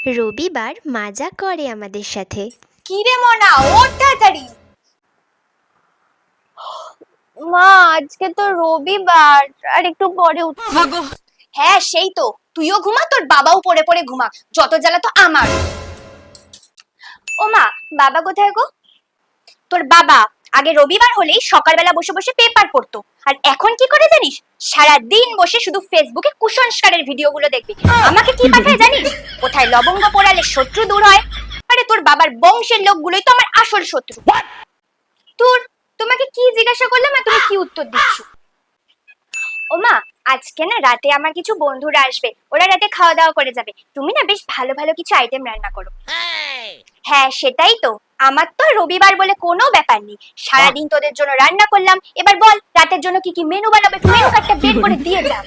রবিবার মাজা করে আমাদের সাথে। কি রে মনা, ওঠ তাড়াতাড়ি। মা, আজকে তো রবিবার, আর একটু পরে উঠছি। হ্যাঁ সেই তো, তুইও ঘুমা, তোর বাবাও পড়ে পড়ে ঘুমা, যত জ্বালা তো আমার। ও মা, বাবা কোথায় গো? তোর বাবা আগে রবিবার হলেই সকালবেলা বসে বসে পেপার পড়তো, আর এখন কি করে জানিস? সারা দিন বসে শুধু ফেসবুকে কুসংস্কারের ভিডিওগুলো দেখবি। আমাকে কি পাঠায় জানিস? কোথায় লবঙ্গ পোড়ালে শত্রু দূর হয়। আরে তোর বাবার বংশের লোকগুলোই তো আমার আসল শত্রু। তোর তোমাকে কি জিজ্ঞাসা করলাম আর তুমি কি উত্তর দিচ্ছ? ও মা, আজকে না রাতে আমার কিছু বন্ধুরা আসবে, ওরা রাতে খাওয়া দাওয়া করে যাবে, তুমি না বেশ ভালো ভালো কিছু আইটেম রান্না করো। হ্যাঁ সেটাই তো, আমার তো রবিবার বলে কোনো ব্যাপার নেই, সারাদিন তোদের জন্য রান্না করলাম, এবার বল রাতের জন্য কি কি মেনু বানাবে, মেনু কার্ডটা বের করে দিয়ে যা।